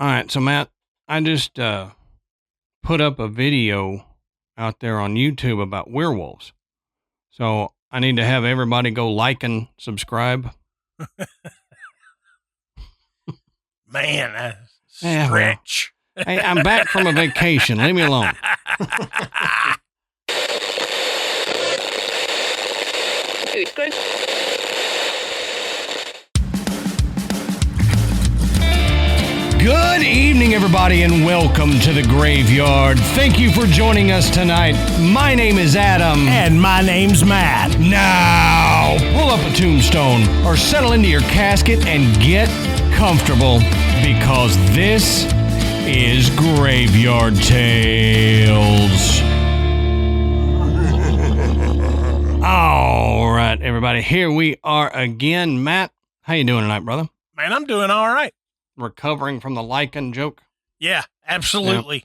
All right, so Matt, I just put up a video out there on YouTube about werewolves. So I need to have everybody go like and subscribe. Man, that's Yeah, stretch. well, hey, I'm back from a vacation. Leave me alone. Good evening, everybody, and welcome to the Graveyard. Thank you for joining us tonight. My name is Adam. And my name's Matt. Now, pull up a tombstone or settle into your casket and get comfortable because this is Graveyard Tales. All right, everybody, here we are again. Matt, how you doing tonight, brother? Man, I'm doing all right. Recovering from the lichen joke? Yeah, absolutely. Yeah.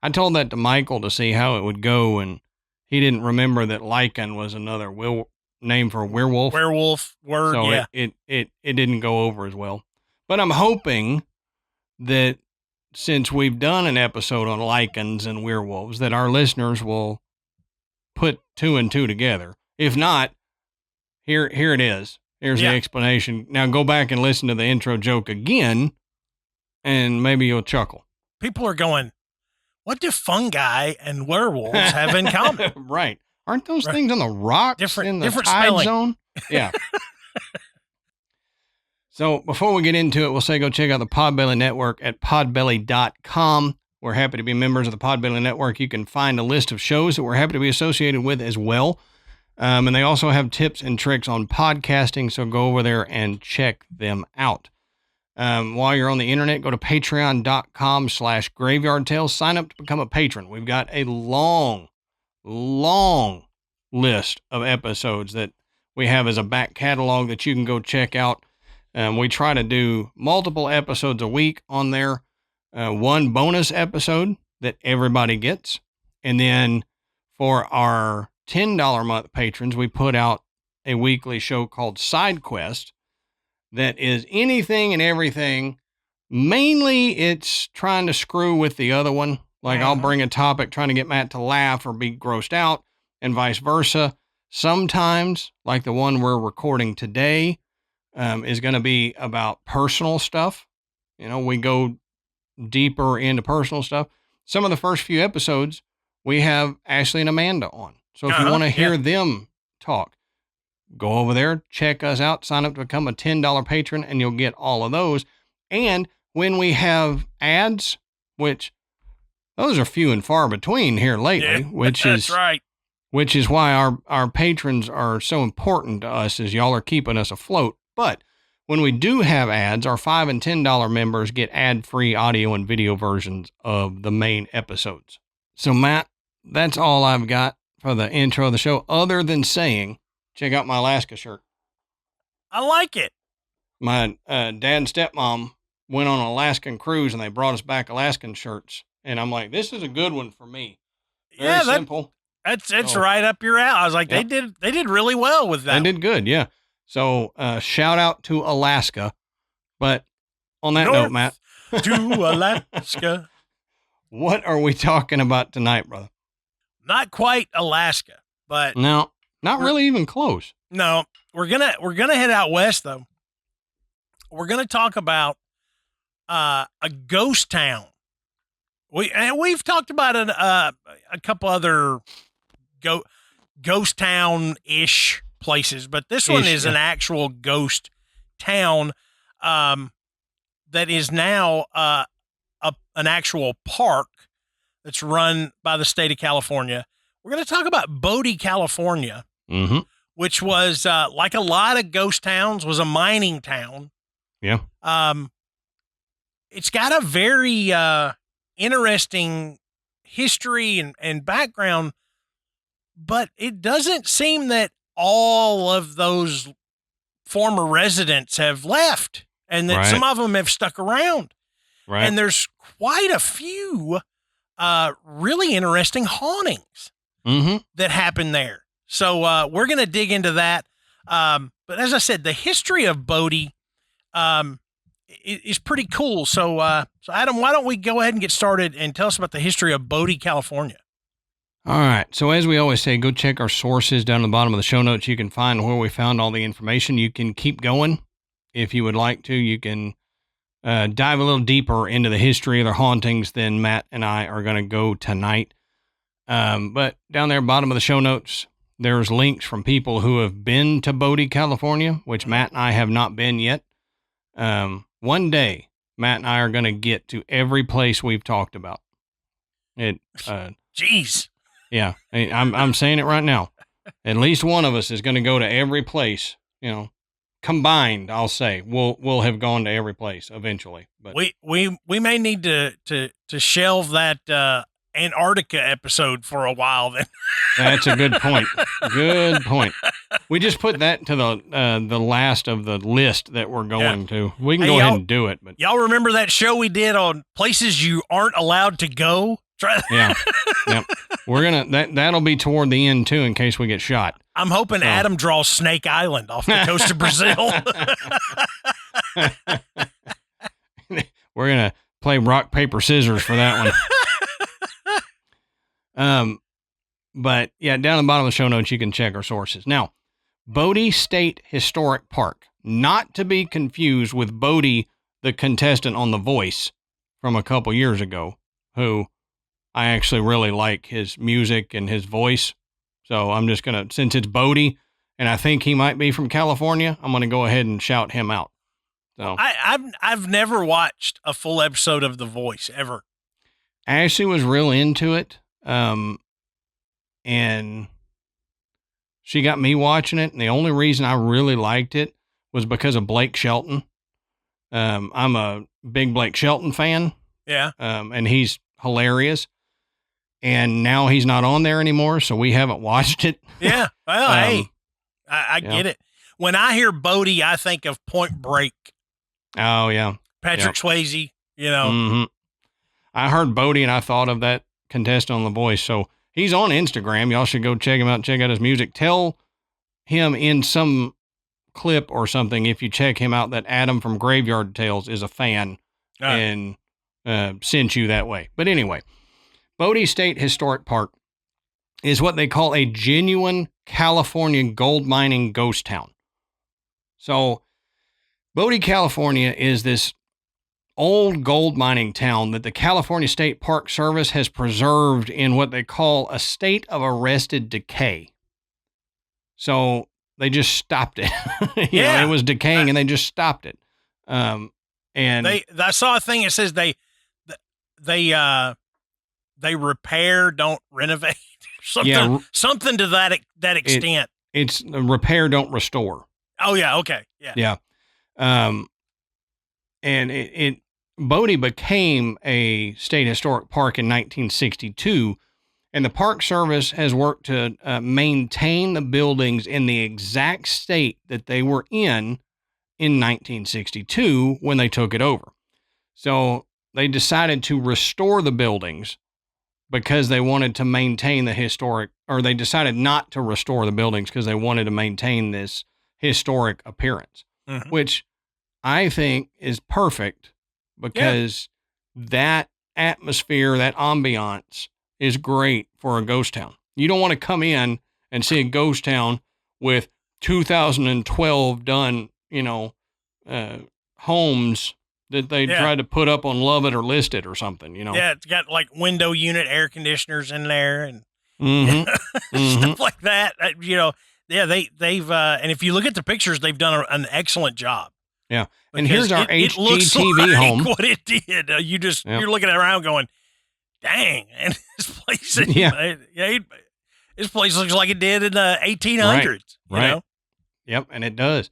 I told that to Michael to see how it would go, and he didn't remember that lichen was another name for werewolf. Werewolf word, so yeah. It didn't go over as well. But I'm hoping that since we've done an episode on lichens and werewolves, that our listeners will put two and two together. If not, here it is. Here's the explanation. Now go back and listen to the intro joke again, and maybe you'll chuckle. People are going, what do fungi and werewolves have in common? Right. Aren't those things on the rocks in the tide spelling. zone? Yeah. So before we get into it, we'll say go check out the Podbelly Network at podbelly.com. We're happy to be members of the Podbelly Network. You can find a list of shows that we're happy to be associated with as well. And they also have tips and tricks on podcasting, so go over there and check them out. While you're on the internet, go to patreon.com/Graveyard Tales. Sign up to become a patron. We've got a long list of episodes that we have as a back catalog that you can go check out. We try to do multiple episodes a week on there. One bonus episode that everybody gets. And then for our $10 a month patrons, we put out a weekly show called Side Quest that is anything and everything. Mainly it's trying to screw with the other one. Like I'll bring a topic trying to get Matt to laugh or be grossed out and vice versa. Sometimes, like the one we're recording today, is going to be about personal stuff. You know, we go deeper into personal stuff. Some of the first few episodes, we have Ashley and Amanda on. So if you want to hear them talk, go over there, check us out, sign up to become a $10 patron, and you'll get all of those. And when we have ads, which those are few and far between here lately, which is right. Which is why our patrons are so important to us, as y'all are keeping us afloat. But when we do have ads, our $5 and $10 members get ad-free audio and video versions of the main episodes. So Matt, that's all I've got for the intro of the show, other than saying, check out my Alaska shirt. I like it. My dad and stepmom went on an Alaskan cruise, and they brought us back Alaskan shirts. And I'm like, this is a good one for me. Very simple. It's right up your alley. I was like, they did really well with that. They did good, yeah. So shout out to Alaska. But on that note, Matt. To Alaska. What are we talking about tonight, brother? Not quite Alaska, but no, not really even close. No, we're gonna head out west though. We're gonna talk about a ghost town. We've talked about a couple other ghost town-ish places, but this one is an actual ghost town that is now an actual park that's run by the state of California. We're going to talk about Bodie, California, which was, like a lot of ghost towns, was a mining town. Yeah. It's got a very interesting history and background, but it doesn't seem that all of those former residents have left and that some of them have stuck around. Right. And there's quite a few really interesting hauntings that happen there. So we're going to dig into that. But as I said, the history of Bodie is pretty cool. So, so Adam, why don't we go ahead and get started and tell us about the history of Bodie, California? All right. So as we always say, go check our sources down at the bottom of the show notes. You can find where we found all the information. You can keep going if you would like to. You can dive a little deeper into the history of their hauntings than Matt and I are going to go tonight. But down there, bottom of the show notes, there's links from people who have been to Bodie, California, which Matt and I have not been yet. One day, Matt and I are going to get to every place we've talked about. Jeez. Yeah, I'm saying it right now. At least one of us is going to go to every place, combined. I'll say we'll have gone to every place eventually. But we may need to shelve that Antarctica episode for a while. Then that's a good point. Good point. We just put that to the last of the list that we're going to. We can go ahead and do it. But y'all remember that show we did on places you aren't allowed to go? Yeah. Yep. We're that'll be toward the end too, in case we get shot. I'm hoping Adam draws Snake Island off the coast of Brazil. We're gonna play rock, paper, scissors for that one. But yeah, down at the bottom of the show notes, you can check our sources. Now, Bodie State Historic Park, not to be confused with Bodie, the contestant on The Voice from a couple years ago, who I actually really like his music and his voice. So I'm just going to, since it's Bodie, and I think he might be from California, I'm going to go ahead and shout him out. So I've never watched a full episode of The Voice ever. Ashley was real into it. And she got me watching it. And the only reason I really liked it was because of Blake Shelton. I'm a big Blake Shelton fan. Yeah. And he's hilarious. And now he's not on there anymore, so we haven't watched it. Yeah. Well, hey, I get it. When I hear Bodie, I think of Point Break. Oh, yeah. Patrick Swayze, Mm-hmm. I heard Bodie and I thought of that contestant on The Voice. So he's on Instagram. Y'all should go check him out, check out his music. Tell him in some clip or something, if you check him out, that Adam from Graveyard Tales is a fan and sent you that way. But anyway, Bodie State Historic Park is what they call a genuine California gold mining ghost town. So Bodie, California is this old gold mining town that the California State Park Service has preserved in what they call a state of arrested decay. So they just stopped it. It was decaying and they just stopped it. And I saw a thing that says they repair, don't renovate. Something to that extent. It's repair, don't restore. Oh yeah. Okay. Yeah. Yeah. And Bodie became a state historic park in 1962, and the Park Service has worked to maintain the buildings in the exact state that they were in 1962 when they took it over. So they decided to restore the buildings because they wanted to maintain the historic, or they decided not to restore the buildings because they wanted to maintain this historic appearance, which I think is perfect because that atmosphere, that ambiance is great for a ghost town. You don't want to come in and see a ghost town with 2012 done, homes that they tried to put up on Love It or List It or something, Yeah, it's got like window unit air conditioners in there and Mm-hmm. stuff like that. They've and if you look at the pictures, they've done an excellent job. Yeah, and here's our HGTV like home. What it did, you're looking around going, "Dang!" And this place, this place looks like it did in the 1800s. Right. You know? Yep, and it does.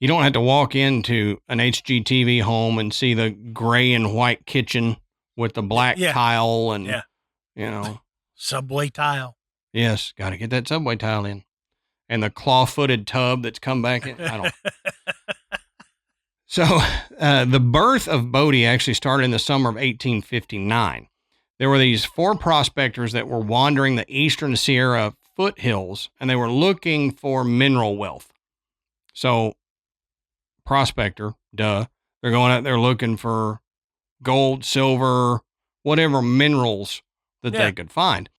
You don't have to walk into an HGTV home and see the gray and white kitchen with the black tile and subway tile. Yes, got to get that subway tile in, and the claw-footed tub that's come back in. I don't. So, the birth of Bodie actually started in the summer of 1859. There were these 4 prospectors that were wandering the eastern Sierra foothills, and they were looking for mineral wealth. So, prospector, duh, They're going out there looking for gold, silver, whatever minerals that they could find.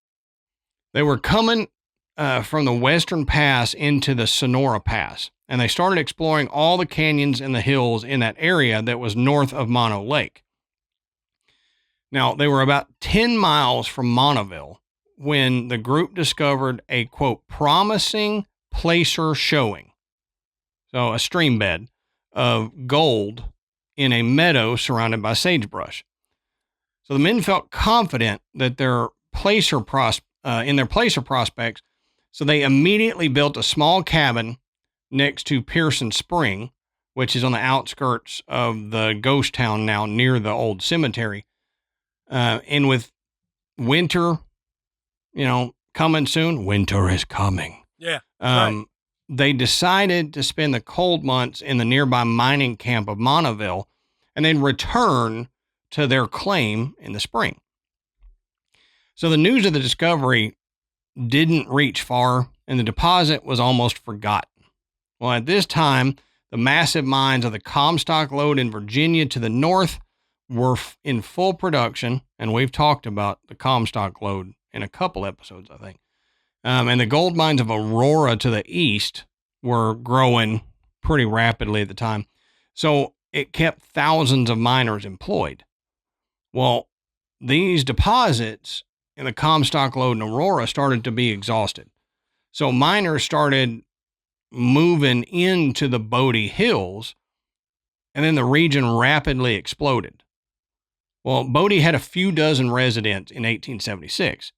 They were coming from the Western Pass into the Sonora Pass, and they started exploring all the canyons and the hills in that area that was north of Mono Lake. Now, they were about 10 miles from Monoville when the group discovered a, quote, promising placer showing. So a stream bed of gold in a meadow surrounded by sagebrush. So the men felt confident that their placer prospects, so they immediately built a small cabin next to Pearson Spring, which is on the outskirts of the ghost town now near the old cemetery. And with winter, coming soon, winter is coming. Yeah. Right. They decided to spend the cold months in the nearby mining camp of Monoville and then return to their claim in the spring. So the news of the discovery didn't reach far, and the deposit was almost forgotten. Well, at this time, the massive mines of the Comstock Lode in Virginia to the north were in full production, and we've talked about the Comstock Lode in a couple episodes, I think. And the gold mines of Aurora to the east were growing pretty rapidly at the time. So it kept thousands of miners employed. Well, these deposits in the Comstock Lode and Aurora started to be exhausted. So miners started moving into the Bodie Hills, and then the region rapidly exploded. Well, Bodie had a few dozen residents in 1876.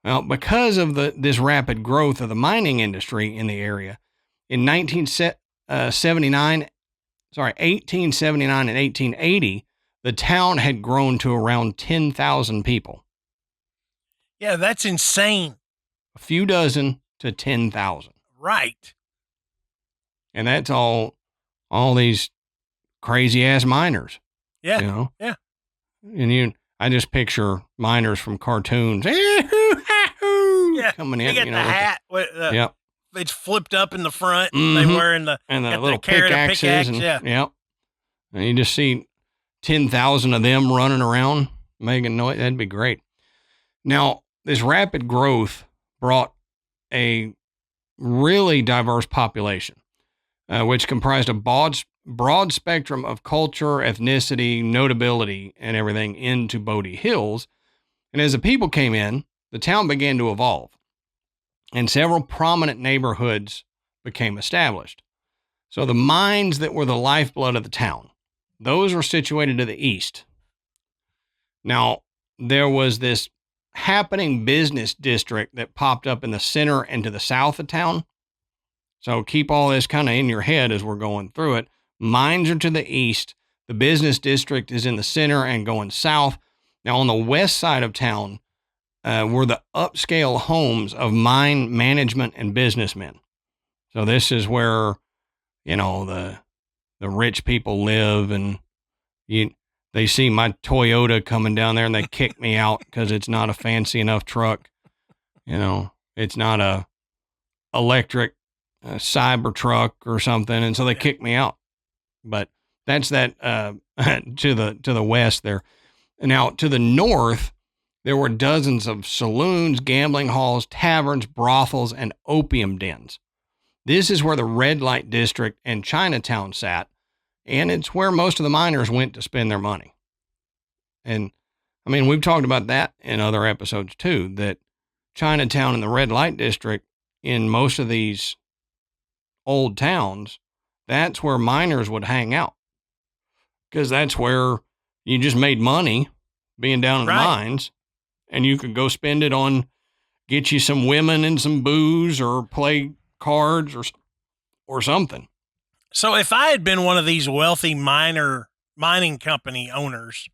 Well, because of this rapid growth of the mining industry in the area, in 1879 and 1880, the town had grown to around 10,000 people. Yeah, that's insane. A few dozen to 10,000. Right. And that's all these crazy ass miners. Yeah. Yeah. And I just picture miners from cartoons. Coming in. They get the hat. Yep. It's flipped up in the front. Mm-hmm. They wearing the little pickaxes. Yep. And you just see 10,000 of them running around making noise. That'd be great. Now, this rapid growth brought a really diverse population, which comprised a broad spectrum of culture, ethnicity, notability, and everything into Bodie Hills. And as the people came in, the town began to evolve, and several prominent neighborhoods became established. So the mines that were the lifeblood of the town, those were situated to the east. Now, there was this happening business district that popped up in the center and to the south of town. So keep all this kind of in your head as we're going through it. Mines are to the east. The business district is in the center and going south. Now, on the west side of town were the upscale homes of mine management and businessmen. So this is where, the rich people live, and they see my Toyota coming down there and they kick me out because it's not a fancy enough truck. It's not a electric cyber truck or something. And so they kick me out. But that's that to the west there. Now, to the north, there were dozens of saloons, gambling halls, taverns, brothels, and opium dens. This is where the red light district and Chinatown sat, and it's where most of the miners went to spend their money. And, we've talked about that in other episodes, too, that Chinatown and the red light district in most of these old towns, that's where miners would hang out, because that's where you just made money being down in the mines, and you could go spend it on, get you some women and some booze or play cards or something. So if I had been one of these wealthy mining company owners,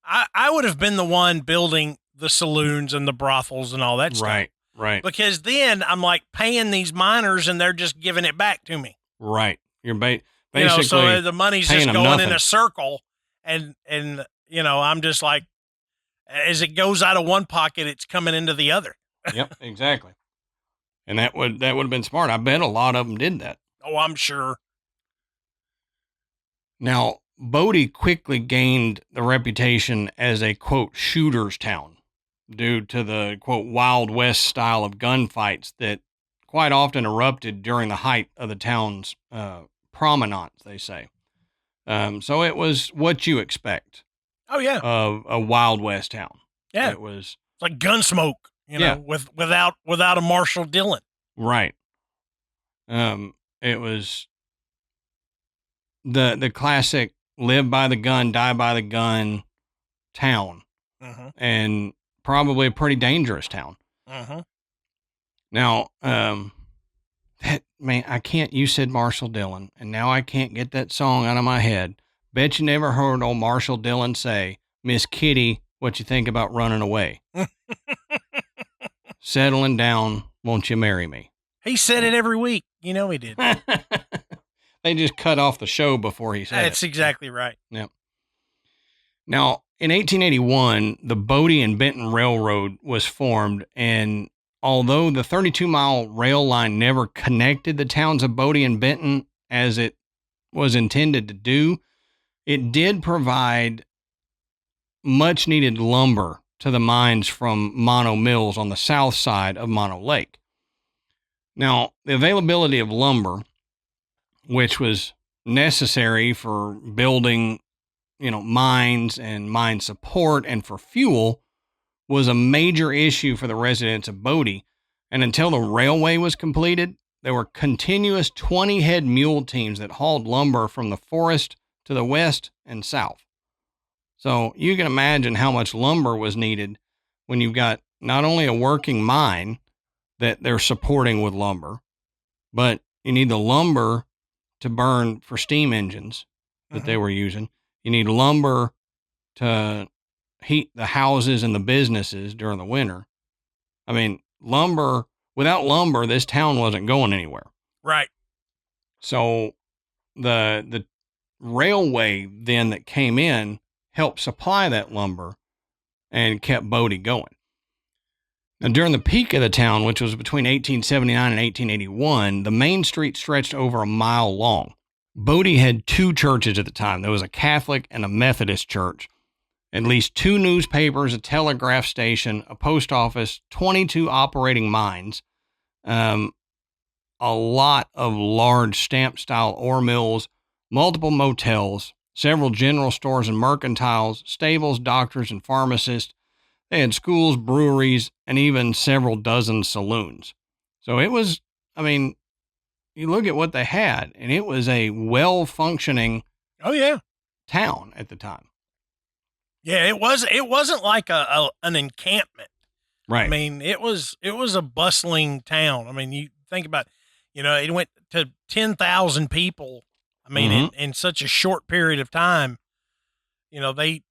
I would have been the one building the saloons and the brothels and all that stuff. Right. Because then I'm like paying these miners and they're just giving it back to me. Right. You're basically so the money's just going nothing in a circle, and I'm just like, as it goes out of one pocket, it's coming into the other. Yep, exactly. And that would have been smart. I bet a lot of them did that. Oh, I'm sure. Now, Bodie quickly gained the reputation as a, quote, shooter's town due to the, quote, Wild West style of gunfights that quite often erupted during the height of the town's promenade, they say. So it was what you expect. Oh, yeah. Of a Wild West town. Yeah. It was it's like Gunsmoke, without a Marshall Dillon. Right. It was the classic live by the gun, die by the gun town. And probably a pretty dangerous town. Now, you said Marshall Dillon, and now I can't get that song out of my head. Bet you never heard old Marshall Dillon say, Miss Kitty, what you think about running away? Settling down, won't you marry me? He said it every week. You know he did. They just cut off the show before he said That's exactly right. Yep. Now, in 1881, the Bodie and Benton Railroad was formed, and although the 32-mile rail line never connected the towns of Bodie and Benton as it was intended to do, it did provide much-needed lumber to the mines from Mono Mills on the south side of Mono Lake. Now, the availability of lumber, which was necessary for building, mines and mine support and for fuel, was a major issue for the residents of Bodie. And until the railway was completed, there were continuous 20-head mule teams that hauled lumber from the forest to the west and south. So you can imagine how much lumber was needed when you've got not only a working mine that they're supporting with lumber, but you need the lumber to burn for steam engines that they were using. You need lumber to heat the houses and the businesses during the winter. I mean, without lumber, this town wasn't going anywhere. Right. So the railway then that came in helped supply that lumber and kept Bodie going. Now, during the peak of the town, which was between 1879 and 1881, the main street stretched over a mile long. Bodie had two churches at the time. There was a Catholic and a Methodist church, at least two newspapers, a telegraph station, a post office, 22 operating mines, a lot of large stamp-style ore mills, multiple motels, several general stores and mercantiles, stables, doctors, and pharmacists. They had schools, breweries, and even several dozen saloons. So it was, you look at what they had, and it was a well-functioning town at the time. Yeah, it wasn't like an encampment. Right. I mean, it was a bustling town. I mean, you think about, it went to 10,000 people. I mean, in such a short period of time, they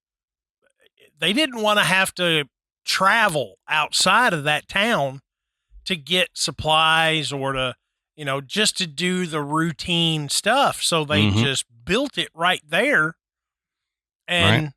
didn't want to have to travel outside of that town to get supplies or to, just to do the routine stuff. So they just built it right there. And,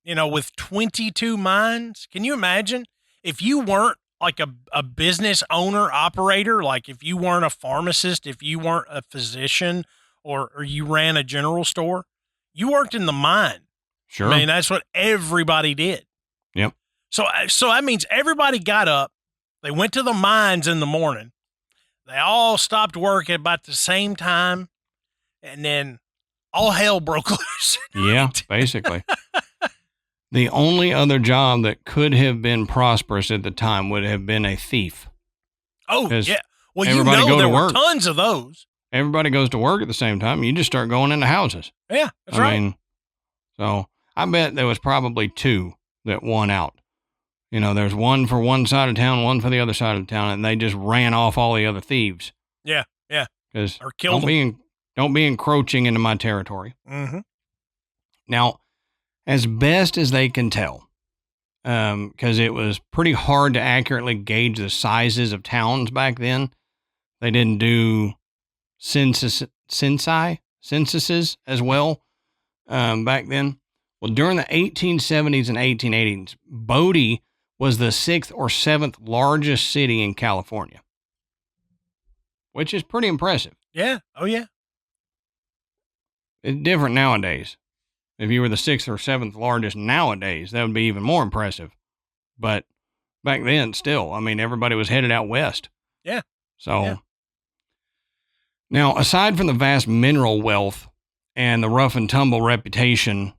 with 22 mines, can you imagine if you weren't like a business owner operator, like if you weren't a pharmacist, if you weren't a physician or you ran a general store, you worked in the mine. Sure. I mean, that's what everybody did. Yep. So that means everybody got up, they went to the mines in the morning, they all stopped work at about the same time, and then all hell broke loose. Yeah, basically. The only other job that could have been prosperous at the time would have been a thief. Oh, yeah. Well, there were tons of those. Everybody goes to work at the same time. You just start going into houses. Yeah, that's right. So I bet there was probably two that won out. There's one for one side of town, one for the other side of town, and they just ran off all the other thieves. Yeah. Because or killed them. Don't be encroaching into my territory. Now, as best as they can tell, because it was pretty hard to accurately gauge the sizes of towns back then. They didn't do censuses as well back then. Well, during the 1870s and 1880s, Bodie was the 6th or 7th largest city in California, which is pretty impressive. Yeah. Oh, yeah. It's different nowadays. If you were the 6th or 7th largest nowadays, that would be even more impressive. But back then, still, I mean, everybody was headed out west. Yeah. So Yeah. now, aside from the vast mineral wealth and the rough and tumble reputation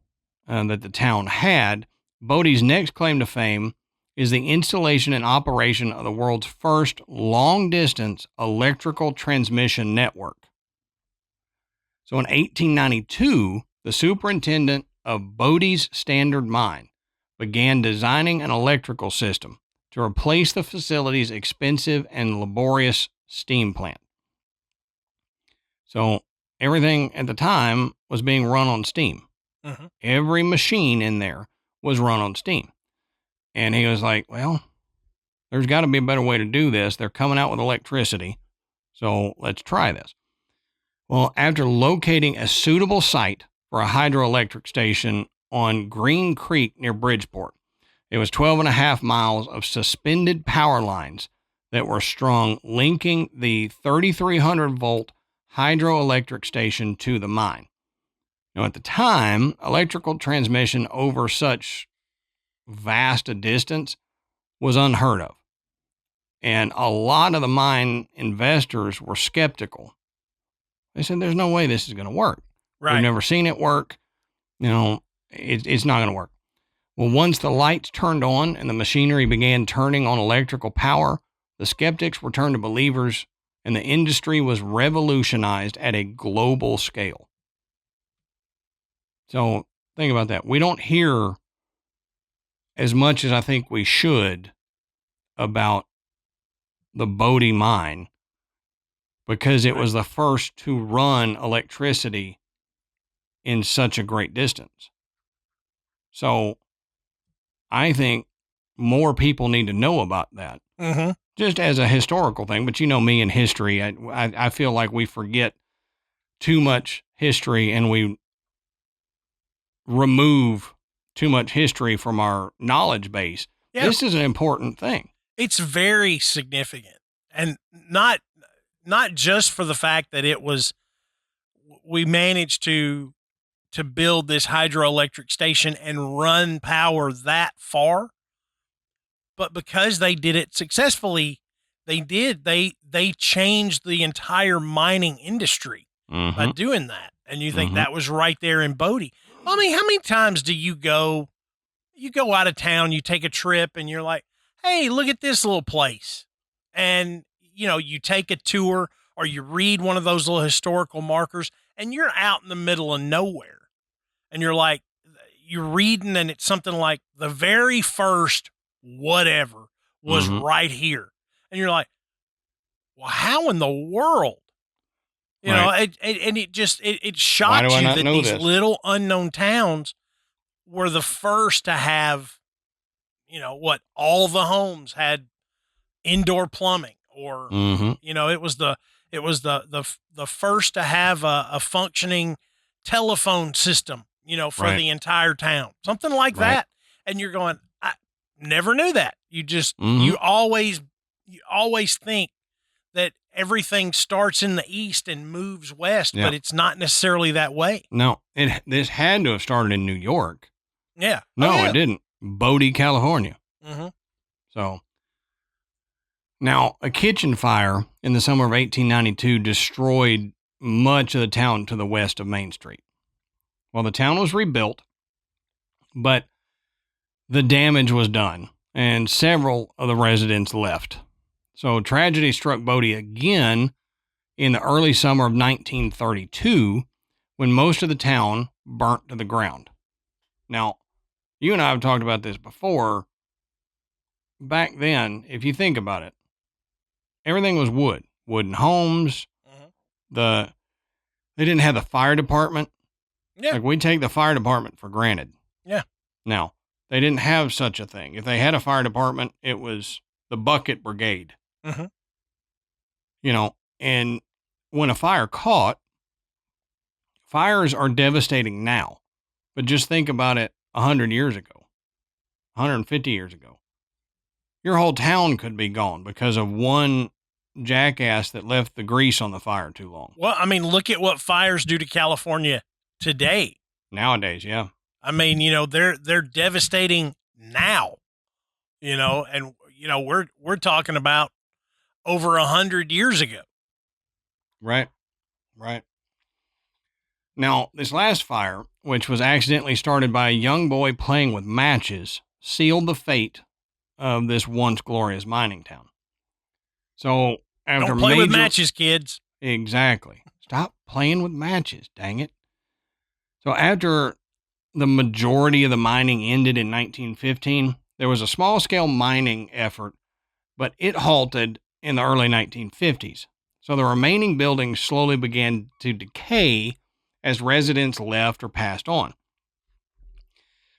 that the town had, Bodie's next claim to fame is the installation and operation of the world's first long-distance electrical transmission network. So in 1892, the superintendent of Bodie's Standard Mine began designing an electrical system to replace the facility's expensive and laborious steam plant. So everything at the time was being run on steam. Mm-hmm. Every machine in there was run on steam. And he was like, well, there's got to be a better way to do this. They're coming out with electricity. So let's try this. Well, after locating a suitable site for a hydroelectric station on Green Creek near Bridgeport, it was 12.5 miles of suspended power lines that were strung, linking the 3,300 volt hydroelectric station to the mine. Now, at the time, electrical transmission over such vast a distance was unheard of. And a lot of the mine investors were skeptical. They said, there's no way this is going to work. Right. We've never seen it work. It's not going to work. Well, once the lights turned on and the machinery began turning on electrical power, the skeptics were turned to believers, and the industry was revolutionized at a global scale. So think about that. We don't hear as much as I think we should about the Bodie mine because it was the first to run electricity in such a great distance. So I think more people need to know about that. Mm-hmm. Just as a historical thing. But you know me in history, I feel like we forget too much history and we remove too much history from our knowledge base. Yeah. This is an important thing. It's very significant, and not just for the fact that we managed to build this hydroelectric station and run power that far, but because they did it successfully, they changed the entire mining industry by doing that. And you think that was right there in Bodie. I mean, how many times do you go out of town, you take a trip and you're like, hey, look at this little place. And, you take a tour or you read one of those little historical markers and you're out in the middle of nowhere. And you're like, you're reading and it's something like the very first whatever was right here. And you're like, well, how in the world? It shocks you that these little unknown towns were the first to have, all the homes had indoor plumbing, or it was the first to have a functioning telephone system, for the entire town, something like that. And you're going, I never knew that. You just you always think that everything starts in the east and moves west, but it's not necessarily that way. No, this had to have started in New York. Yeah. No, it didn't. Bodie, California. So now a kitchen fire in the summer of 1892 destroyed much of the town to the west of Main Street. Well, the town was rebuilt, but the damage was done and several of the residents left. So tragedy struck Bodie again in the early summer of 1932 when most of the town burnt to the ground. Now, you and I have talked about this before. Back then, if you think about it, everything was wooden homes. They didn't have the fire department. Yeah. Like we take the fire department for granted. Yeah. Now, they didn't have such a thing. If they had a fire department, it was the bucket brigade. And when a fire caught, fires are devastating now. But just think about it 100 years ago, 150 years ago. Your whole town could be gone because of one jackass that left the grease on the fire too long. Well, I mean, look at what fires do to California today. Nowadays, yeah. I mean, they're devastating now, and we're talking about over 100 years ago. Right. Now, this last fire, which was accidentally started by a young boy playing with matches, sealed the fate of this once glorious mining town. So, after Don't play with matches, kids. Exactly. Stop playing with matches, dang it. So, after the majority of the mining ended in 1915, there was a small-scale mining effort, but it halted in the early 1950s. So, the remaining buildings slowly began to decay as residents left or passed on.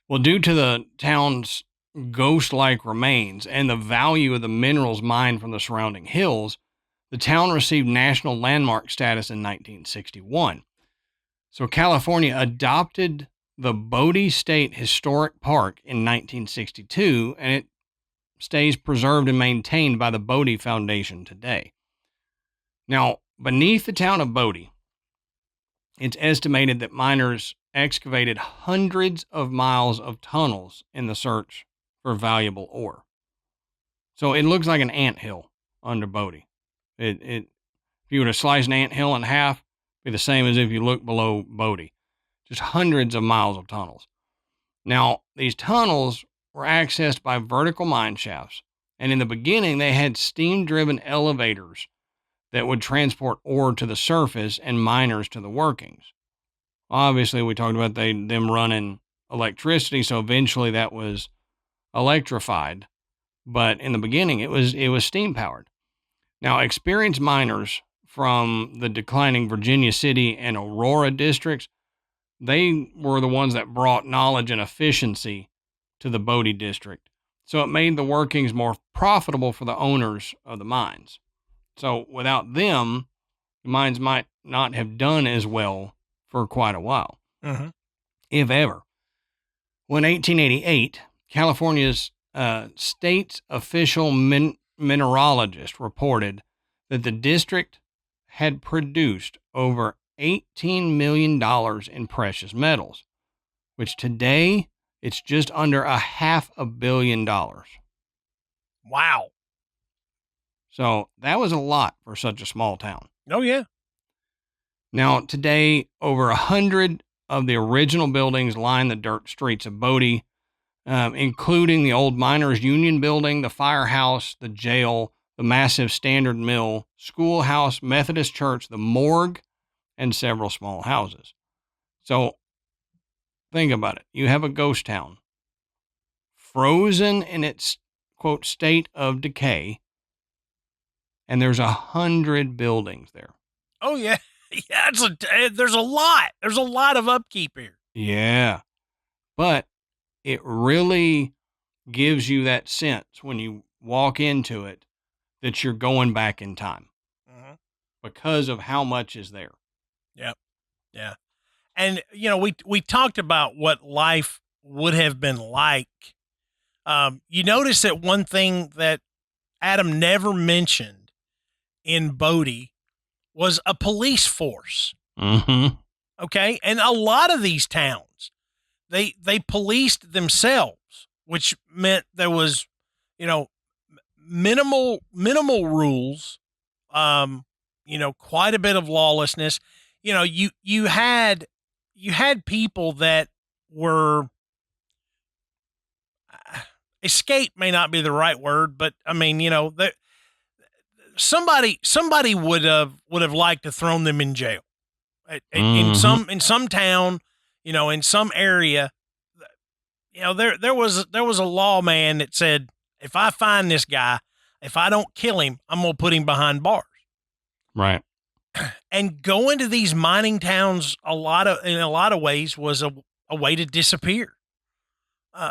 Well, due to the town's ghost-like remains and the value of the minerals mined from the surrounding hills, the town received national landmark status in 1961. So California adopted the Bodie State Historic Park in 1962, and it stays preserved and maintained by the Bodie Foundation today. Now, beneath the town of Bodie, it's estimated that miners excavated hundreds of miles of tunnels in the search for valuable ore. So it looks like an anthill under Bodie. If you were to slice an anthill in half, it'd be the same as if you look below Bodie. Just hundreds of miles of tunnels. Now, these tunnels were accessed by vertical mine shafts, and in the beginning, they had steam-driven elevators that would transport ore to the surface and miners to the workings. Obviously, we talked about them running electricity, so eventually that was electrified. But in the beginning, it was steam-powered. Now, experienced miners from the declining Virginia City and Aurora districts, they were the ones that brought knowledge and efficiency to the Bodie district. So it made the workings more profitable for the owners of the mines. So without them, the mines might not have done as well for quite a while, if ever. When 1888, California's state's official mineralogist reported that the district had produced over $18 million in precious metals, which today it's just under $500 million. Wow. So that was a lot for such a small town. Oh, yeah. Now, today, over 100 of the original buildings line the dirt streets of Bodie, including the old Miners Union building, the firehouse, the jail, the massive Standard Mill, schoolhouse, Methodist church, the morgue, and several small houses. So think about it. You have a ghost town, frozen in its, quote, state of decay, and there's 100 buildings there. Oh, yeah. Yeah, there's a lot. There's a lot of upkeep here. Yeah. But it really gives you that sense when you walk into it that you're going back in time because of how much is there. Yep. Yeah. And, we talked about what life would have been like. You notice that one thing that Adam never mentioned in Bodie was a police force. Okay. And a lot of these towns, they policed themselves, which meant there was, minimal rules, quite a bit of lawlessness. You had people that were, escape may not be the right word, but I mean, somebody would have liked to thrown them in jail in some town, in some area. There was a lawman that said, if I find this guy, if I don't kill him, I'm going to put him behind bars. Right. And going to these mining towns in a lot of ways was a way to disappear.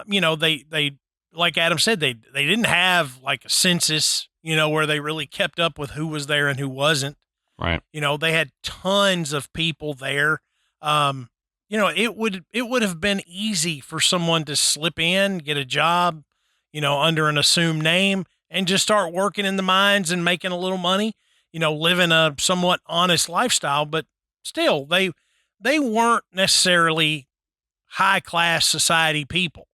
They like Adam said, they didn't have like a census, where they really kept up with who was there and who wasn't. Right. They had tons of people there. It would have been easy for someone to slip in, get a job, under an assumed name and just start working in the mines and making a little money, living a somewhat honest lifestyle. But still, they they weren't necessarily high class society people.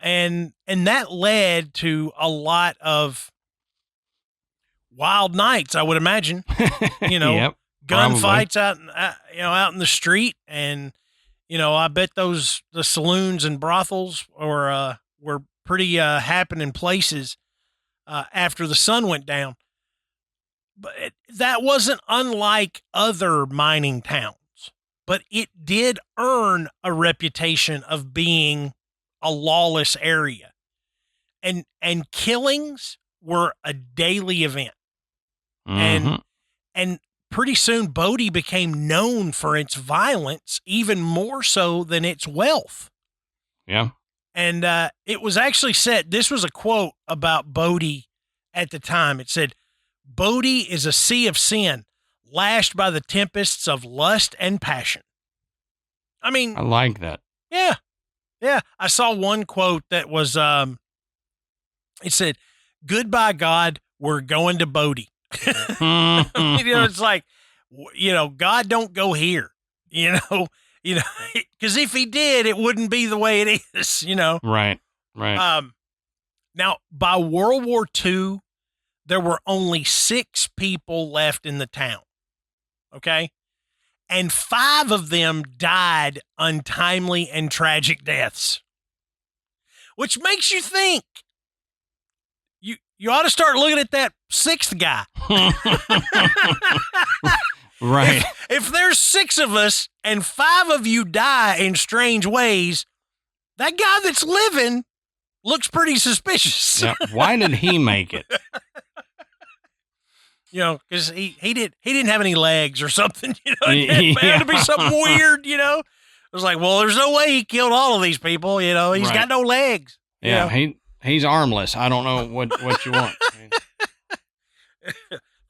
And that led to a lot of wild nights, I would imagine, Yep, gunfights out in the street. And, I bet the saloons and brothels were pretty happening places after the sun went down. But that wasn't unlike other mining towns, but it did earn a reputation of being a lawless area, and killings were a daily event. Mm-hmm. And pretty soon Bodie became known for its violence, even more so than its wealth. Yeah. And it was actually said, this was a quote about Bodie at the time. It said, "Bodie is a sea of sin, lashed by the tempests of lust and passion." I mean, I like that. yeah. Yeah. I saw one quote that was, it said, "Goodbye, God, we're going to Bodie." It's like, God don't go here, because if he did, it wouldn't be the way it is, Right. Now, by World War II, there were only 6 people left in the town. Okay. And 5 of them died untimely and tragic deaths, which makes you think you ought to start looking at that 6th guy. Right. If there's 6 of us and 5 of you die in strange ways, that guy that's living looks pretty suspicious. Yeah. Why did he make it? Because he didn't have any legs or something. It had to be something weird. It was like, well, there's no way he killed all of these people. He's got no legs. Yeah, he's armless. I don't know what you want.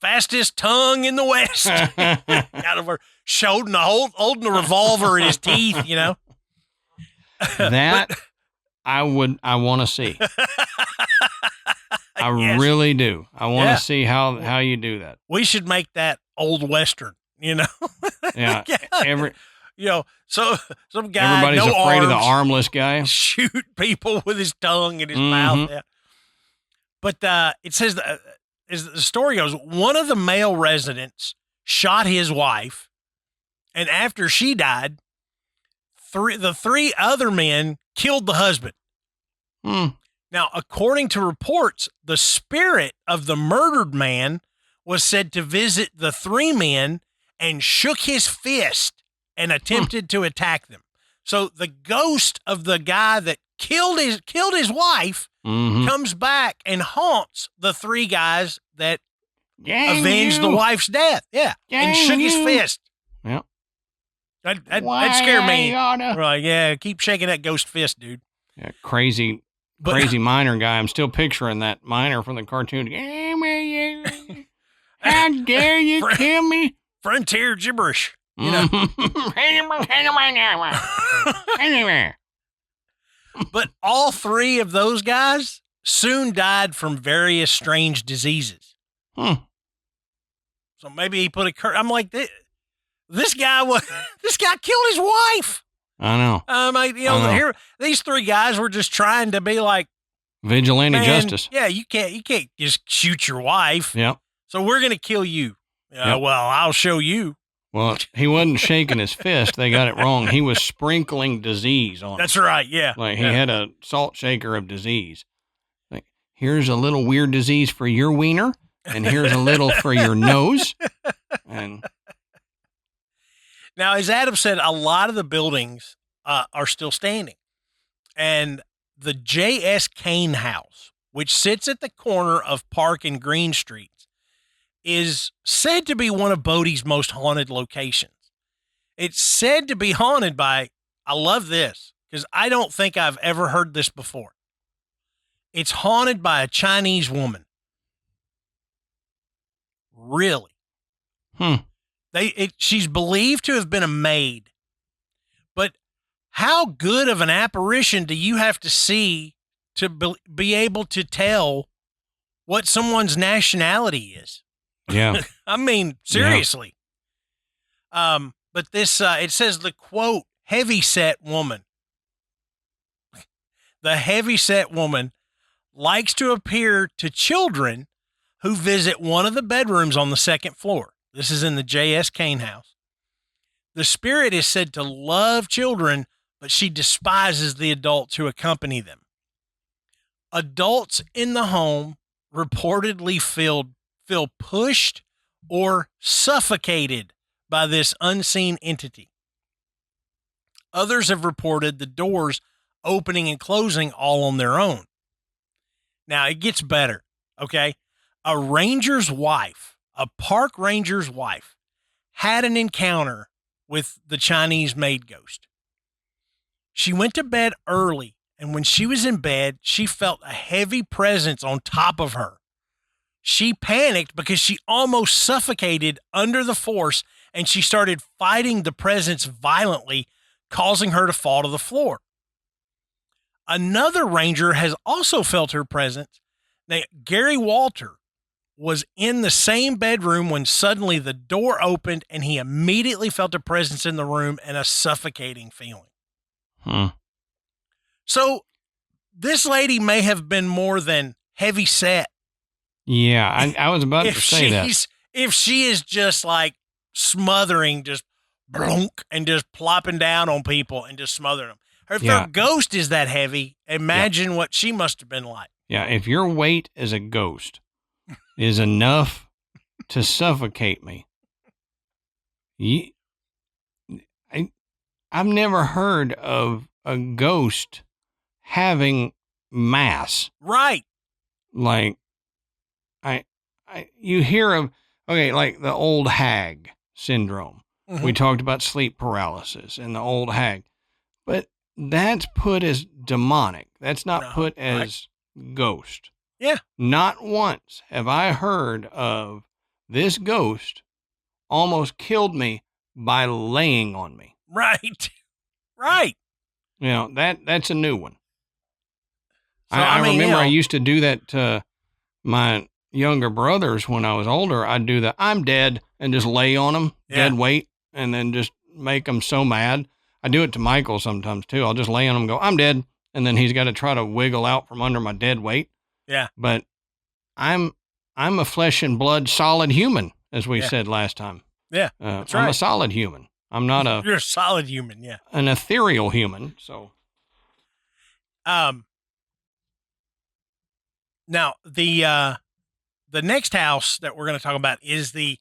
Fastest tongue in the West. Out of her holding a revolver in his teeth. That I want to see. I really do. I want to see how you do that. We should make that old Western, Yeah. So some guy, everybody's no afraid arms, of the armless guy. shoot people with his tongue in his mouth. Yeah. But it says, as the story goes, one of the male residents shot his wife, and after she died, the 3 other men killed the husband. Now, according to reports, the spirit of the murdered man was said to visit the 3 men and shook his fist and attempted to attack them. So the ghost of the guy that killed his wife comes back and haunts the 3 guys that avenged the wife's death. Yeah. And shook his fist. Yeah. That scared me. Right. Yeah. Keep shaking that ghost fist, dude. Yeah. Crazy miner guy. I'm still picturing that miner from the cartoon. How dare you kill me? Frontier gibberish. But all 3 of those guys soon died from various strange diseases. So maybe he put a curse. I'm like, this guy killed his wife. I know. Here these 3 guys were just trying to be like vigilante justice. Yeah, you can't just shoot your wife. Yep. So we're gonna kill you. Well, I'll show you. Well, he wasn't shaking his fist. They got it wrong. He was sprinkling disease on him. That's right. Yeah. Like he had a salt shaker of disease. Like, here's a little weird disease for your wiener, and here's a little for your nose. And now, as Adam said, a lot of the buildings are still standing. And the J.S. Kane House, which sits at the corner of Park and Green Streets, is said to be one of Bodie's most haunted locations. It's said to be haunted by, I love this, because I don't think I've ever heard this before. It's haunted by a Chinese woman. Really? She's believed to have been a maid. But how good of an apparition do you have to see to be able to tell what someone's nationality is? Yeah. I mean, seriously. But But this, it says the quote, heavyset woman. The heavyset woman likes to appear to children who visit one of the bedrooms on the second floor. This is in the J.S. Kane house. The spirit is said to love children, but she despises the adults who accompany them. Adults in the home reportedly feel pushed or suffocated by this unseen entity. Others have reported the doors opening and closing all on their own. Now, it gets better, okay? A park ranger's wife, had an encounter with the Chinese maid ghost. She went to bed early, and when she was in bed, she felt a heavy presence on top of her. She panicked because she almost suffocated under the force, and she started fighting the presence violently, causing her to fall to the floor. Another ranger has also felt her presence. Now, Gary Walter was in the same bedroom when suddenly the door opened and he immediately felt a presence in the room and a suffocating feeling. So this lady may have been more than heavy set. Yeah, I was about to say that. If she is just like smothering, just blunk and just plopping down on people and just smothering them. If their ghost is that heavy, imagine what she must have been like. Yeah, if your weight as a ghost is enough to suffocate me, I've never heard of a ghost having mass. Right. Like, you hear of, okay, like the old hag syndrome. Mm-hmm. We talked about sleep paralysis and the old hag, but that's put as demonic. That's not put as ghost. Yeah. Not once have I heard of this ghost almost killed me by laying on me. Right. Right. You know, that's a new one. So, I remember I used to do that to my younger brothers when I was older. I'd do the I'm dead and just lay on them, dead weight, and then just make them so mad. I do it to Michael sometimes too. I'll just lay on him and go, I'm dead. And then he's got to try to wiggle out from under my dead weight. Yeah. But I'm a flesh and blood solid human, as we said last time. Yeah. That's right. I'm a solid human. I'm not You're a solid human. Yeah. An ethereal human. So. Now the next house that we're going to talk about is the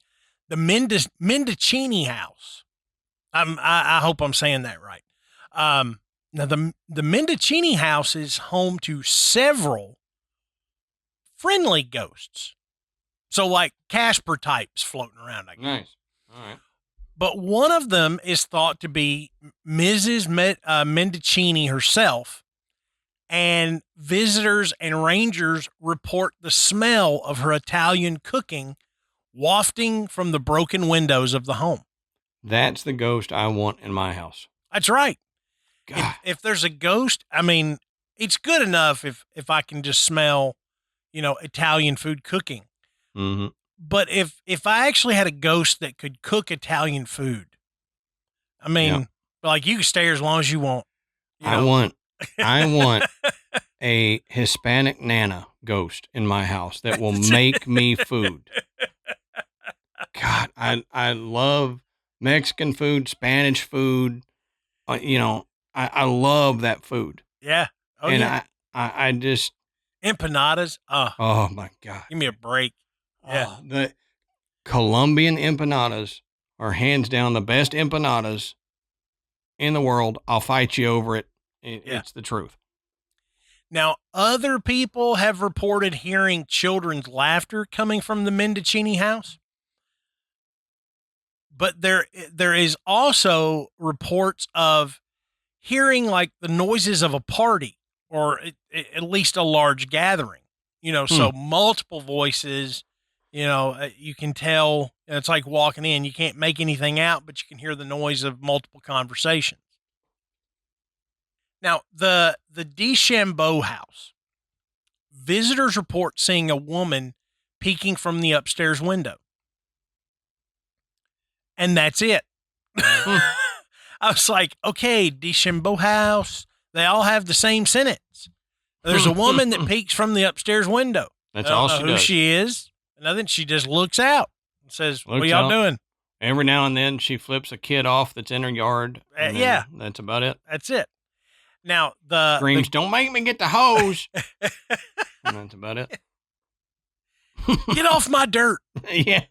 Mendocini house. I hope I'm saying that right. Now the Mendocini house is home to several friendly ghosts. So like Casper types floating around, I guess. Nice. All right. But one of them is thought to be Mrs. Mendocini herself, and visitors and rangers report the smell of her Italian cooking wafting from the broken windows of the home. That's the ghost I want in my house. That's right. God. If there's a ghost, I mean, it's good enough if I can just smell, Italian food cooking. Mm-hmm. But if I actually had a ghost that could cook Italian food, I mean, like you can stay here as long as you want. I want a Hispanic Nana ghost in my house that will make me food. God, I love Mexican food, Spanish food. I love that food. Yeah. Oh, and yeah. I just empanadas. Oh my God. Give me a break. Yeah. The Colombian empanadas are hands down the best empanadas in the world. I'll fight you over it. It's the truth. Now, other people have reported hearing children's laughter coming from the Mendocini house. But there is also reports of hearing like the noises of a party or at least a large gathering, so multiple voices, you can tell it's like walking in, you can't make anything out, but you can hear the noise of multiple conversations. Now, the DeChambeau house, visitors report seeing a woman peeking from the upstairs window. And that's it. I was like, okay, December house. They all have the same sentence. There's a woman that peeks from the upstairs window. That's I don't all know she who does. she is. Nothing. She just looks out and says, Looks what y'all out. doing? Every now and then she flips a kid off that's in her yard. And Yeah. That's about it. That's it. Now, the Screams, don't make me get the hose. And that's about it. get off my dirt. Yeah.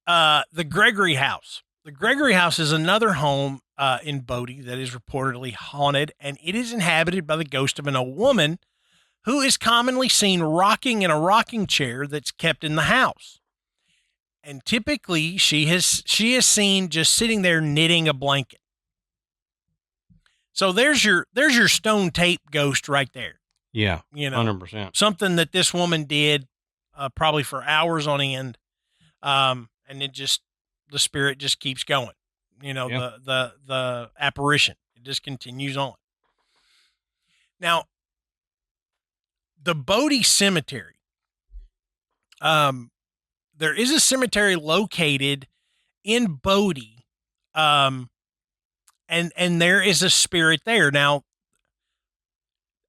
The Gregory house. The Gregory house is another home in Bodie that is reportedly haunted, and it is inhabited by the ghost of an old woman who is commonly seen rocking in a rocking chair that's kept in the house. And typically she is seen just sitting there knitting a blanket. So there's your stone tape ghost right there. Yeah. You know, 100%. something that this woman did probably for hours on end. And the spirit just keeps going. You know, Yep. the apparition, it just continues on. Now, the Bodie Cemetery. There is a cemetery located in Bodie, and there is a spirit there. Now,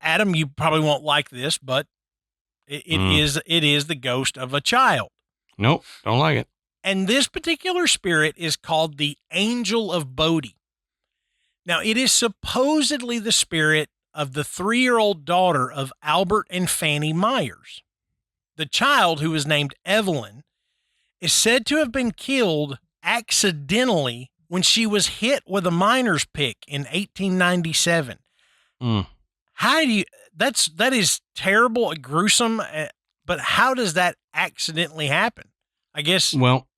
Adam, you probably won't like this, but it is the ghost of a child. Nope. Don't like it. And this particular spirit is called the Angel of Bodie. Now, it is supposedly the spirit of the 3-year-old daughter of Albert and Fanny Myers. The child, who is named Evelyn, is said to have been killed accidentally when she was hit with a miner's pick in 1897. How do you, that is terrible and gruesome, but how does that accidentally happen? I guess. Well,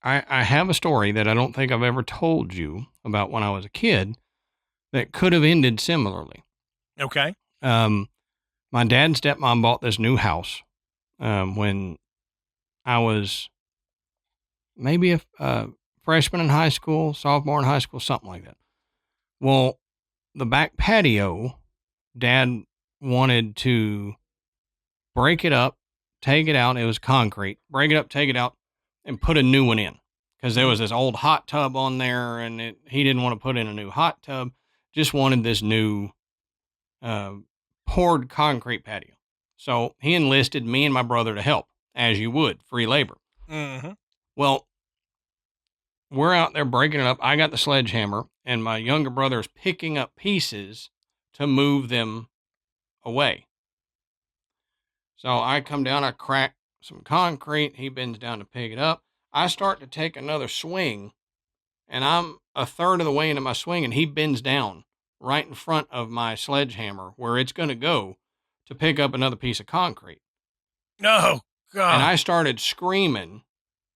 I have a story that I don't think I've ever told you about when I was a kid that could have ended similarly. Okay. My dad and stepmom bought this new house when I was maybe a freshman in high school, sophomore in high school, something like that. Well, the back patio, Dad wanted to break it up, take it out. It was concrete. Break it up, take it out, and put a new one in. Because there was this old hot tub on there, and he didn't want to put in a new hot tub. Just wanted this new poured concrete patio. So he enlisted me and my brother to help, as you would, free labor. Mm-hmm. Well, we're out there breaking it up. I got the sledgehammer, and my younger brother is picking up pieces to move them away. So I come down, I crack some concrete. He bends down to pick it up. I start to take another swing, and I'm a third of the way into my swing, and he bends down right in front of my sledgehammer where it's going to go to pick up another piece of concrete. Oh, God. And I started screaming,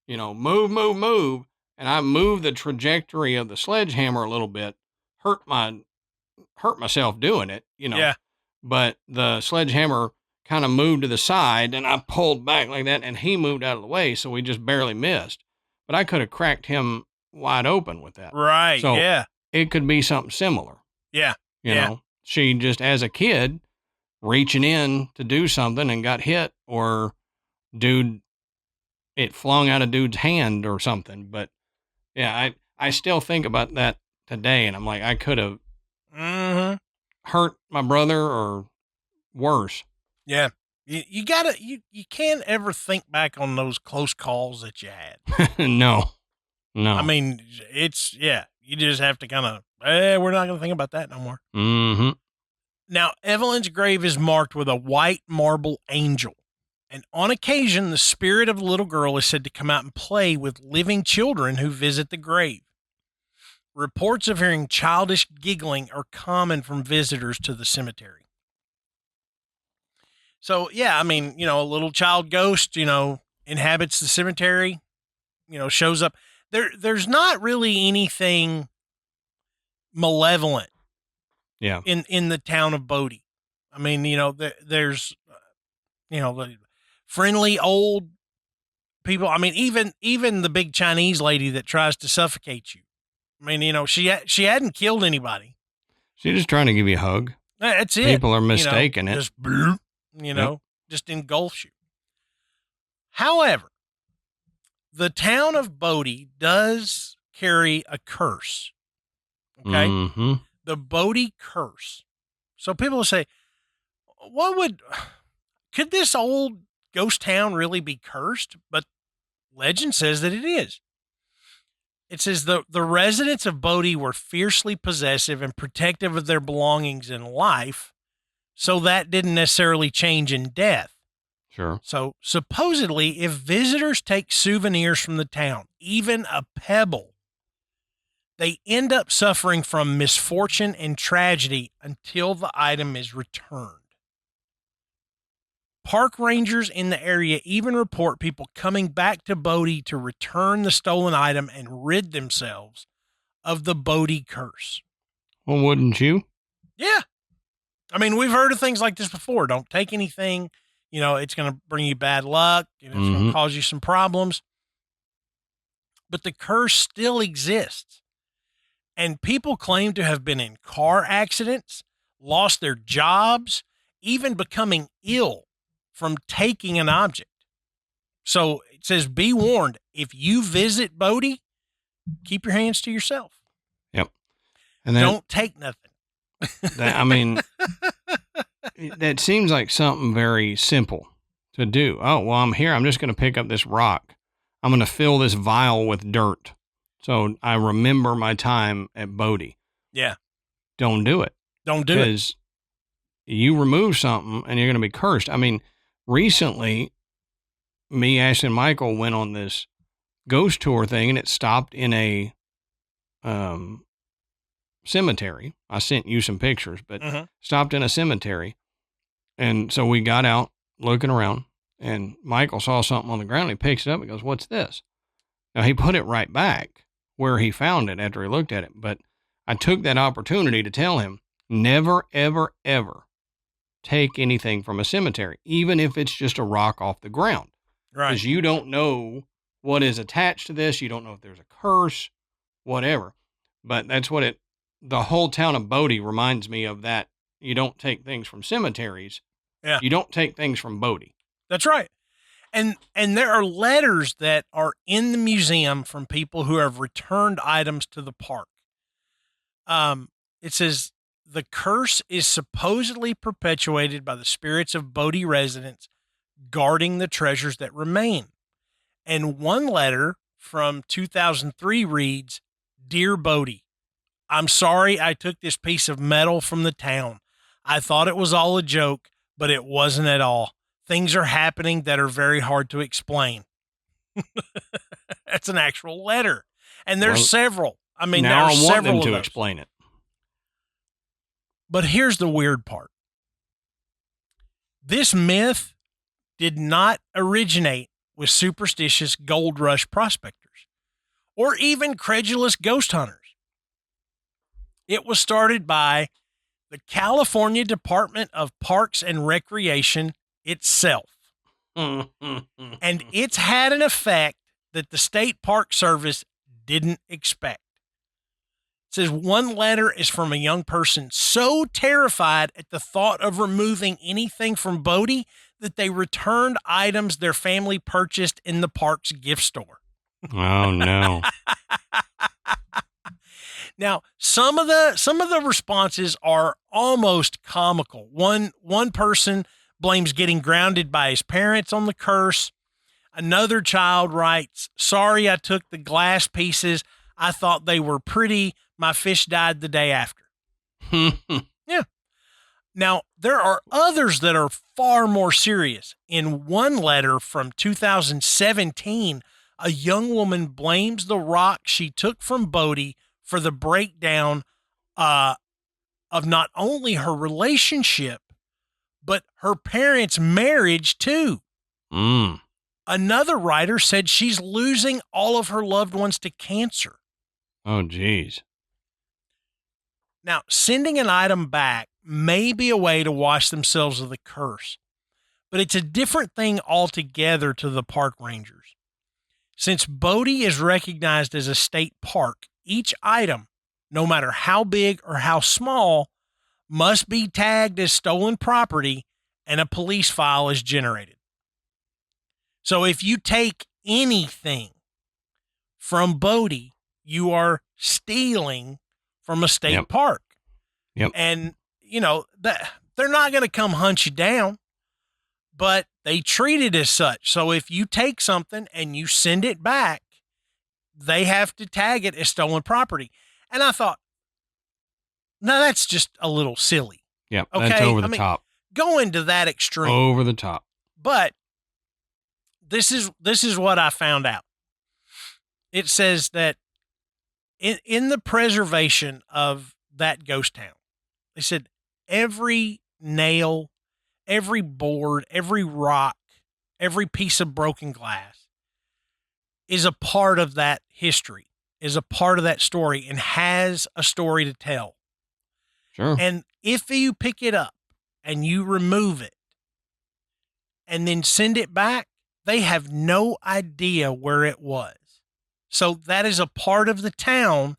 you know, move, move, move. And I moved the trajectory of the sledgehammer a little bit, hurt myself doing it, you know. Yeah. But the sledgehammer kind of moved to the side, and I pulled back like that, and he moved out of the way, so we just barely missed. But I could have cracked him wide open with that. Right, So yeah. it could be something similar. Yeah. You know, she just, as a kid, reaching in to do something and got hit, or it flung out of dude's hand or something. But yeah, I still think about that today, and I'm like, I could have hurt my brother or worse. Yeah. You gotta, you can't ever think back on those close calls that you had. No. I mean, you just have to kind of, we're not going to think about that no more. Mm-hmm. Now, Evelyn's grave is marked with a white marble angel. And on occasion, the spirit of the little girl is said to come out and play with living children who visit the grave. Reports of hearing childish giggling are common from visitors to the cemetery. So, yeah, I mean, you know, a little child ghost, you know, inhabits the cemetery, you know, shows up. There's not really anything malevolent in the town of Bodie. I mean, you know, there's, you know, the friendly old people. I mean, even the big Chinese lady that tries to suffocate you. I mean, you know, she hadn't killed anybody. She's just trying to give you a hug. That's it. People are mistaking it. Just, you know, just engulfs you. However, the town of Bodie does carry a curse. Okay? Mm-hmm. The Bodie curse. So people will say, could this old ghost town really be cursed? But legend says that it is. It says the residents of Bodie were fiercely possessive and protective of their belongings in life, so that didn't necessarily change in death. Sure. So supposedly, if visitors take souvenirs from the town, even a pebble, they end up suffering from misfortune and tragedy until the item is returned. Park rangers in the area even report people coming back to Bodie to return the stolen item and rid themselves of the Bodie curse. Well, wouldn't you? Yeah. I mean, we've heard of things like this before. Don't take anything. It's going to bring you bad luck. It's going to cause you some problems. But the curse still exists. And people claim to have been in car accidents, lost their jobs, even becoming ill from taking an object. So it says, be warned, if you visit Bodie, keep your hands to yourself. Yep. And don't take nothing. That seems like something very simple to do. Oh, well, I'm here. I'm just going to pick up this rock. I'm going to fill this vial with dirt. So I remember my time at Bodie. Yeah. Don't do it. Don't do it. Because you remove something and you're going to be cursed. I mean, recently, me, Ashley, and Michael went on this ghost tour thing, and it stopped in a cemetery. I sent you some pictures, but stopped in a cemetery. And so we got out looking around, and Michael saw something on the ground. He picks it up and goes, "What's this?" Now, he put it right back where he found it after he looked at it. But I took that opportunity to tell him, never, ever, ever take anything from a cemetery, even if it's just a rock off the ground. Right. Because you don't know what is attached to this. You don't know if there's a curse, whatever. But that's what the whole town of Bodie reminds me of, that you don't take things from cemeteries. Yeah. You don't take things from Bodie. That's right. And there are letters that are in the museum from people who have returned items to the park. It says, the curse is supposedly perpetuated by the spirits of Bodie residents guarding the treasures that remain. And one letter from 2003 reads, "Dear Bodie, I'm sorry I took this piece of metal from the town. I thought it was all a joke, but it wasn't at all. Things are happening that are very hard to explain." That's an actual letter. And there's several. I mean, now there's I want several them to of those. explain it. But here's the weird part. This myth did not originate with superstitious gold rush prospectors or even credulous ghost hunters. It was started by the California Department of Parks and Recreation itself. And it's had an effect that the State Park Service didn't expect. It says one letter is from a young person so terrified at the thought of removing anything from Bodie that they returned items their family purchased in the park's gift store. Oh, no. Now, some of the responses are almost comical. One person blames getting grounded by his parents on the curse. Another child writes, "Sorry I took the glass pieces. I thought they were pretty. My fish died the day after." Yeah. Now, there are others that are far more serious. In one letter from 2017, a young woman blames the rock she took from Bodie for the breakdown of not only her relationship, but her parents' marriage too. Another writer said she's losing all of her loved ones to cancer. Oh, geez. Now, sending an item back may be a way to wash themselves of the curse, but it's a different thing altogether to the park rangers. Since Bodie is recognized as a state park, each item, no matter how big or how small, must be tagged as stolen property and a police file is generated. So if you take anything from Bodie, you are stealing from a state Yep. park. Yep. And, that they're not going to come hunt you down, but they treat it as such. So if you take something and you send it back, they have to tag it as stolen property. And I thought, no, that's just a little silly. Yep. Okay. That's over the top. Going to that extreme. Over the top. But this is what I found out. It says that in the preservation of that ghost town, they said every nail, every board, every rock, every piece of broken glass is a part of that history, is a part of that story, and has a story to tell. Sure. And if you pick it up and you remove it and then send it back, they have no idea where it was. So that is a part of the town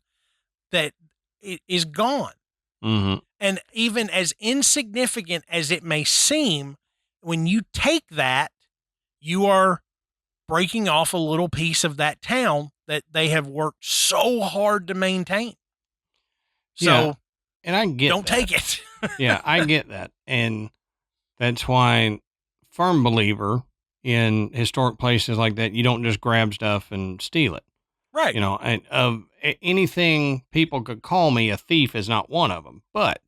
that it is gone. Mm-hmm. And even as insignificant as it may seem, when you take that, you are breaking off a little piece of that town that they have worked so hard to maintain. So, yeah, and I get don't that. take it. Yeah, I get that. And that's why, firm believer in historic places like that, you don't just grab stuff and steal it. Right. And of anything people could call me, a thief is not one of them. But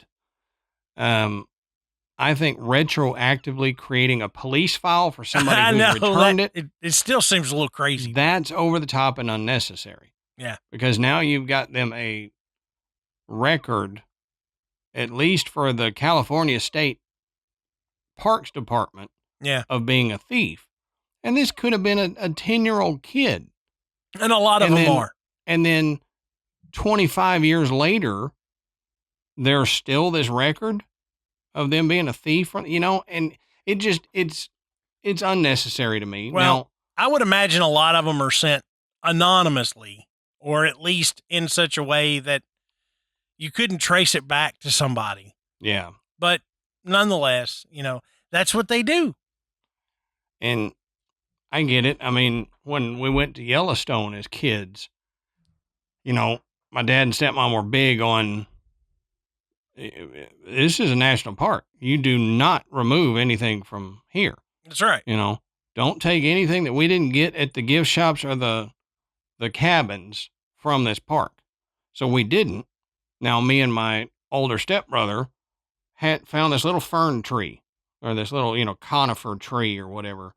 I think retroactively creating a police file for somebody who's returned it still seems a little crazy. That's over the top and unnecessary. Yeah. Because now you've got them a record, at least for the California State Parks Department, of being a thief. And this could have been a 10-year-old kid. And a lot of them are. And then 25 years later, there's still this record of them being a thief, and it's unnecessary to me. Well, now, I would imagine a lot of them are sent anonymously, or at least in such a way that you couldn't trace it back to somebody. Yeah. But nonetheless, that's what they do. And I get it. I mean, when we went to Yellowstone as kids, my dad and stepmom were big on, this is a national park. You do not remove anything from here. That's right. Don't take anything that we didn't get at the gift shops or the cabins from this park. So we didn't. Now, me and my older stepbrother had found this little fern tree, or this little, conifer tree or whatever,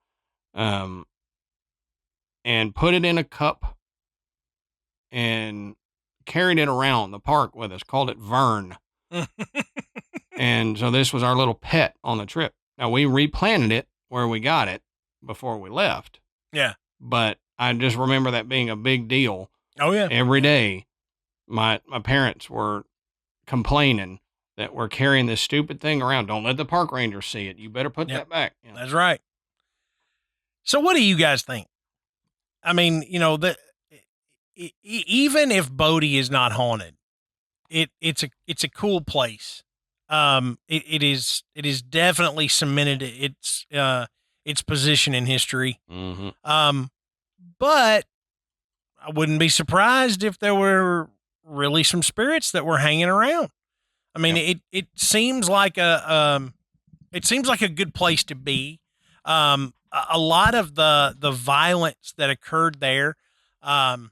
and put it in a cup and carried it around the park with us, called it Vern. And so this was our little pet on the trip. Now, we replanted it where we got it before we left. Yeah. But I just remember that being a big deal. Oh, yeah. Every day, my parents were complaining that we're carrying this stupid thing around. Don't let the park rangers see it. You better put that back. That's right. So what do you guys think? I mean, even if Bodie is not haunted, it's a cool place. It is definitely cemented its position in history. Mm-hmm. But I wouldn't be surprised if there were really some spirits that were hanging around. I mean, it seems like a good place to be. A lot of the violence that occurred there, and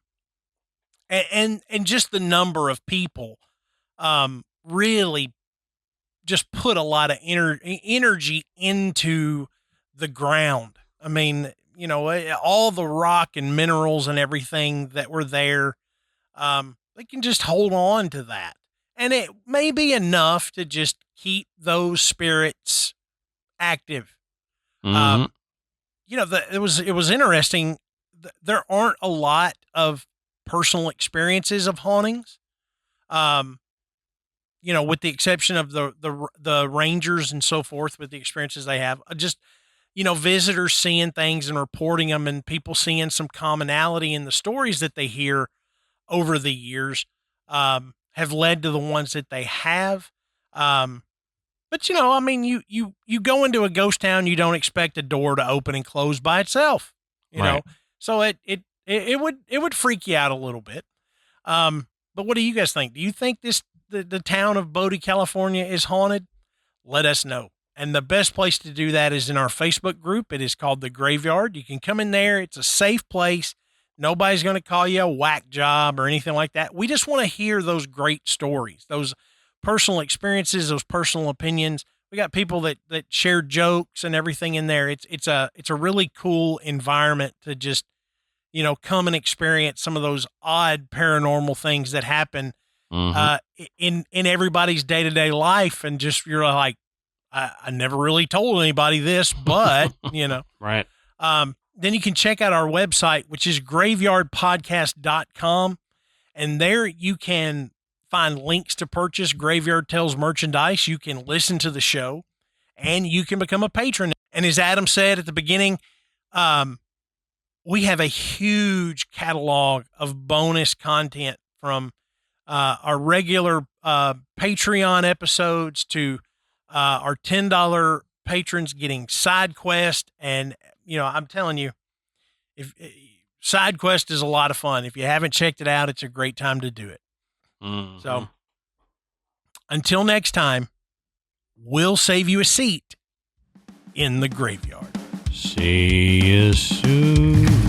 just the number of people, really just put a lot of energy into the ground. I mean, all the rock and minerals and everything that were there, they can just hold on to that. And it may be enough to just keep those spirits active. Mm-hmm. It was interesting. There aren't a lot of personal experiences of hauntings. With the exception of the rangers and so forth, with the experiences they have, just, visitors seeing things and reporting them, and people seeing some commonality in the stories that they hear over the years, have led to the ones that they have. But you go into a ghost town, you don't expect a door to open and close by itself, you know? So it would freak you out a little bit. But what do you guys think? Do you think the town of Bodie, California is haunted? Let us know. And the best place to do that is in our Facebook group. It is called The Graveyard. You can come in there. It's a safe place. Nobody's going to call you a whack job or anything like that. We just want to hear those great stories, those personal experiences, those personal opinions. We got people that share jokes and everything in there. It's a really cool environment to just, come and experience some of those odd paranormal things that happen in everybody's day-to-day life. And just, you're like, I never really told anybody this, but, Right. Then you can check out our website, which is graveyardpodcast.com. And there you can find links to purchase Graveyard Tales merchandise. You can listen to the show and you can become a patron. And as Adam said at the beginning, we have a huge catalog of bonus content from our regular Patreon episodes to our $10 patrons getting side quest. And, I'm telling you, if side quest is a lot of fun. If you haven't checked it out, it's a great time to do it. Mm-hmm. So until next time, we'll save you a seat in the graveyard. See you soon.